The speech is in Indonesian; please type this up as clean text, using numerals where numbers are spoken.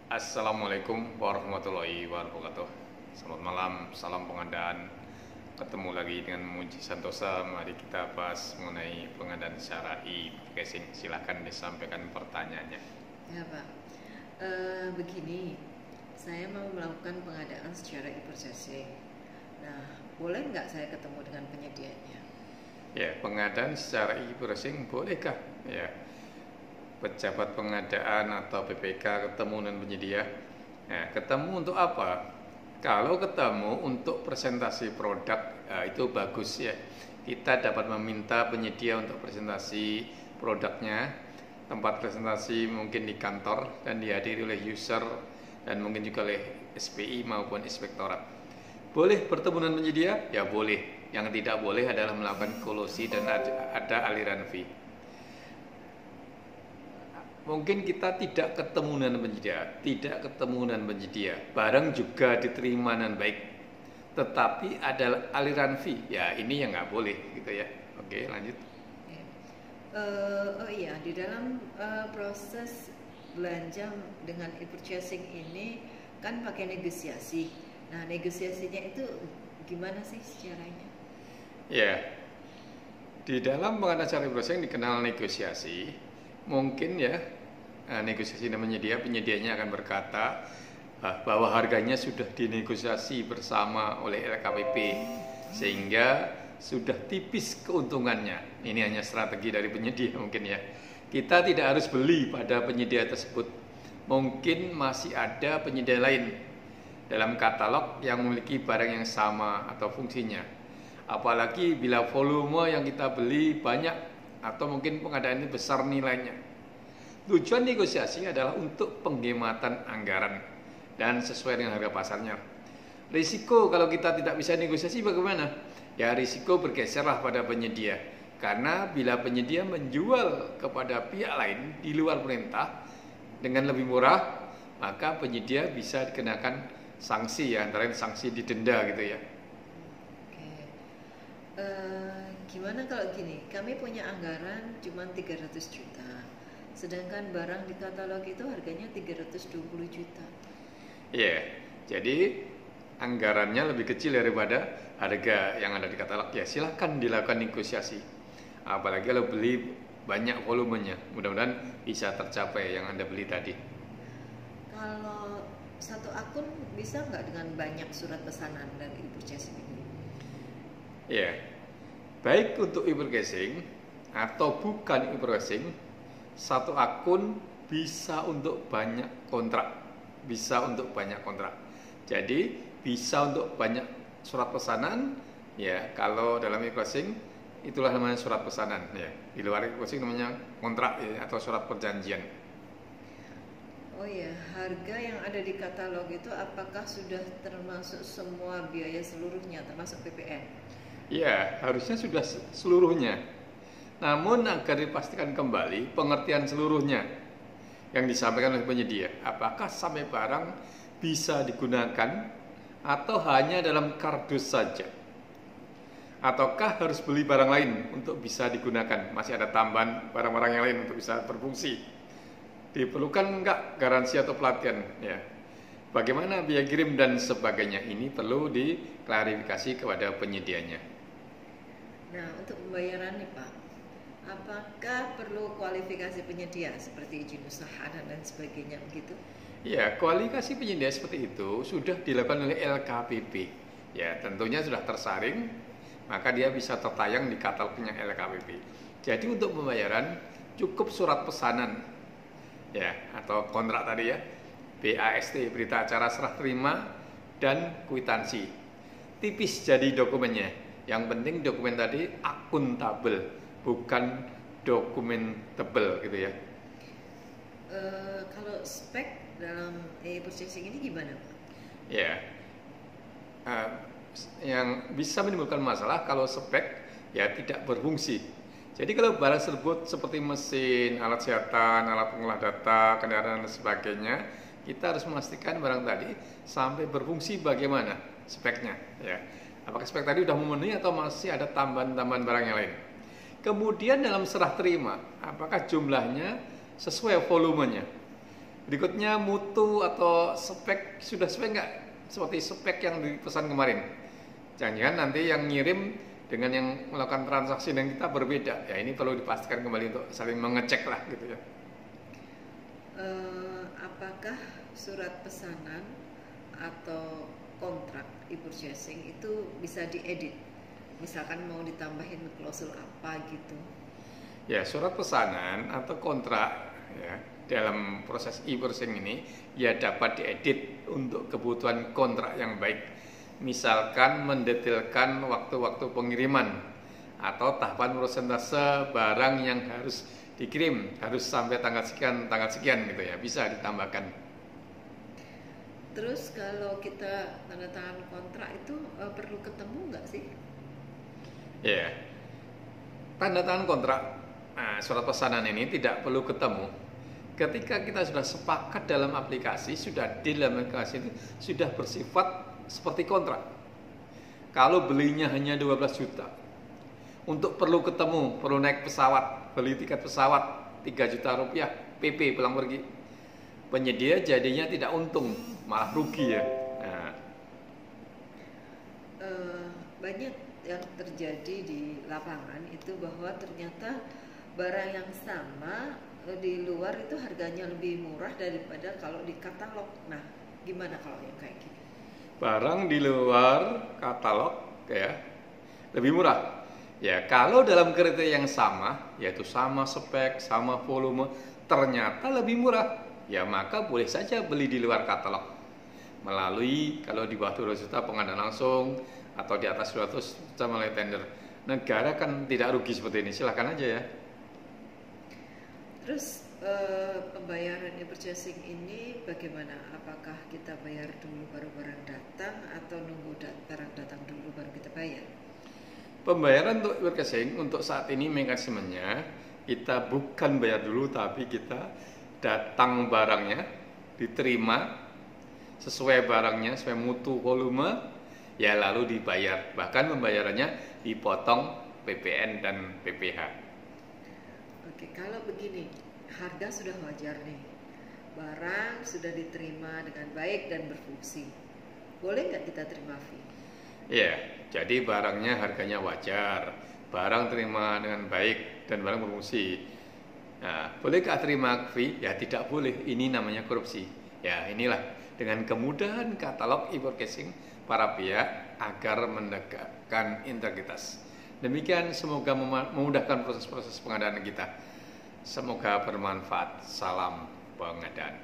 Assalamualaikum warahmatullahi wabarakatuh. Selamat malam, salam pengadaan. Ketemu lagi dengan Muji Santosa. Mari kita bahas mengenai pengadaan secara e-casing. Silahkan disampaikan pertanyaannya. Ya Pak, begini, saya mau melakukan pengadaan secara e-processing. Nah, boleh nggak saya ketemu dengan penyedianya? Ya, pengadaan secara e-processing bolehkah? Ya, pejabat pengadaan atau PPK ketemu dengan penyedia. Nah, ketemu untuk apa? Kalau ketemu untuk presentasi produk, itu bagus ya. Kita dapat meminta penyedia untuk presentasi produknya, tempat presentasi mungkin di kantor dan dihadiri oleh user dan mungkin juga oleh SPI maupun inspektorat. Boleh bertemu dengan penyedia? Ya boleh. Yang tidak boleh adalah melakukan kolusi dan ada aliran fee. Mungkin kita tidak ketemu dengan penyedia, barang juga diterima dengan baik, tetapi ada aliran fee, ya ini yang nggak boleh gitu ya. Oke, lanjut. Oh iya, di dalam proses belanja dengan e-purchasing ini kan pakai negosiasi. Nah, negosiasinya itu gimana sih caranya? Ya, di dalam pengadaan secara e-processing dikenal negosiasi. Mungkin ya, negosiasi dengan penyedianya akan berkata bahwa harganya sudah dinegosiasi bersama oleh LKPP sehingga sudah tipis keuntungannya. Ini hanya strategi dari penyedia mungkin ya. Kita tidak harus beli pada penyedia tersebut. Mungkin masih ada penyedia lain dalam katalog yang memiliki barang yang sama atau fungsinya. Apalagi bila volume yang kita beli banyak atau mungkin pengadaan ini besar nilainya. Tujuan negosiasi adalah untuk penghematan anggaran dan sesuai dengan harga pasarnya. Risiko kalau kita tidak bisa negosiasi bagaimana? Ya risiko bergeserlah pada penyedia. Karena bila penyedia menjual kepada pihak lain di luar perintah dengan lebih murah, maka penyedia bisa dikenakan sanksi ya, antara lain sanksi didenda gitu ya. Gimana kalau gini, kami punya anggaran cuma 300 juta, sedangkan barang di katalog itu harganya 320 juta. Iya, jadi anggarannya lebih kecil daripada harga yang ada di katalog. Ya silahkan dilakukan negosiasi. Apalagi kalau beli banyak volumenya, mudah-mudahan bisa tercapai yang Anda beli tadi. Kalau satu akun bisa nggak dengan banyak surat pesanan dan e-purchasing ini? Ya, baik untuk e-purchasing atau bukan e-purchasing, satu akun bisa untuk banyak kontrak, Jadi bisa untuk banyak surat pesanan. Ya, kalau dalam e-purchasing itulah namanya surat pesanan. Ya, di luar e-purchasing namanya kontrak ya, atau surat perjanjian. Oh ya, harga yang ada di katalog itu apakah sudah termasuk semua biaya seluruhnya, termasuk PPN? Ya, harusnya sudah seluruhnya. Namun agar dipastikan kembali pengertian seluruhnya yang disampaikan oleh penyedia. Apakah sampai barang bisa digunakan atau hanya dalam kardus saja? Ataukah harus beli barang lain untuk bisa digunakan? Masih ada tambahan barang-barang yang lain untuk bisa berfungsi. Diperlukan enggak garansi atau pelatihan? Ya. Bagaimana biaya kirim dan sebagainya? Ini perlu diklarifikasi kepada penyedianya. Nah, untuk pembayaran nih Pak, apakah perlu kualifikasi penyedia seperti izin usaha dan lain sebagainya begitu? Ya, kualifikasi penyedia seperti itu sudah dilakukan oleh LKPP. Ya, tentunya sudah tersaring, maka dia bisa tertayang di katalognya LKPP. Jadi untuk pembayaran cukup surat pesanan, ya, atau kontrak tadi ya, BAST, berita acara serah terima, dan kwitansi. Tipis jadi dokumennya. Yang penting dokumen tadi akuntabel, bukan dokumen tebel gitu ya. Kalau spek dalam e-purchasing ini gimana Pak? Ya, yang bisa menimbulkan masalah kalau spek ya tidak berfungsi. Jadi kalau barang tersebut seperti mesin, alat kesehatan, alat pengolah data, kendaraan dan sebagainya, kita harus memastikan barang tadi sampai berfungsi bagaimana speknya ya. Apakah spek tadi sudah memenuhi atau masih ada tambahan-tambahan barang yang lain. Kemudian dalam serah terima, apakah jumlahnya sesuai volumenya. Berikutnya mutu atau spek, sudah spek nggak seperti spek yang dipesan kemarin. Jangan-jangan nanti yang ngirim dengan yang melakukan transaksi dengan kita berbeda. Ya ini perlu dipastikan kembali untuk saling mengecek lah gitu ya. Apakah surat pesanan atau kontrak e-purchasing itu bisa diedit? Misalkan mau ditambahin klausul apa gitu. Ya, surat pesanan atau kontrak ya dalam proses e-purchasing ini ya dapat diedit untuk kebutuhan kontrak yang baik. Misalkan mendetailkan waktu-waktu pengiriman atau tahapan persentase barang yang harus dikirim, harus sampai tanggal sekian gitu ya, bisa ditambahkan. Terus kalau kita tanda tangan kontrak itu perlu ketemu nggak sih? Ya, tanda tangan kontrak surat pesanan ini tidak perlu ketemu. Ketika kita sudah sepakat dalam aplikasi, sudah deal dalam aplikasi itu sudah bersifat seperti kontrak. Kalau belinya hanya 12 juta, untuk perlu ketemu, perlu naik pesawat, beli tiket pesawat 3 juta rupiah, PP pulang pergi, penyedia jadinya tidak untung, malah rugi ya. Nah. Banyak yang terjadi di lapangan itu bahwa ternyata barang yang sama di luar itu harganya lebih murah daripada kalau di katalog. Nah, gimana kalau yang kayak gini? Barang di luar katalog ya lebih murah. Ya, kalau dalam kriteria yang sama, yaitu sama spek, sama volume, ternyata lebih murah, ya maka boleh saja beli di luar katalog. Melalui kalau di bawah 200 juta pengadaan langsung atau di atas 200 juta melalui tender. Negara kan tidak rugi seperti ini, silahkan aja ya. Terus pembayaran e-purchasing ini bagaimana? Apakah kita bayar dulu baru barang datang atau nunggu barang datang dulu baru kita bayar? Pembayaran untuk e-purchasing untuk saat ini mekanismenya kita bukan bayar dulu, tapi kita datang barangnya, diterima sesuai barangnya, sesuai mutu volume, ya lalu dibayar. Bahkan pembayarannya dipotong PPN dan PPh. Oke, kalau begini, harga sudah wajar nih, barang sudah diterima dengan baik dan berfungsi, boleh nggak kita terima fee? Ya, jadi barangnya harganya wajar, barang terima dengan baik dan barang berfungsi. Nah, bolehkah terima fee? Ya tidak boleh, ini namanya korupsi. Ya inilah dengan kemudahan katalog e-purchasing para pihak agar menegakkan integritas. Demikian, semoga memudahkan proses-proses pengadaan kita. Semoga bermanfaat. Salam pengadaan.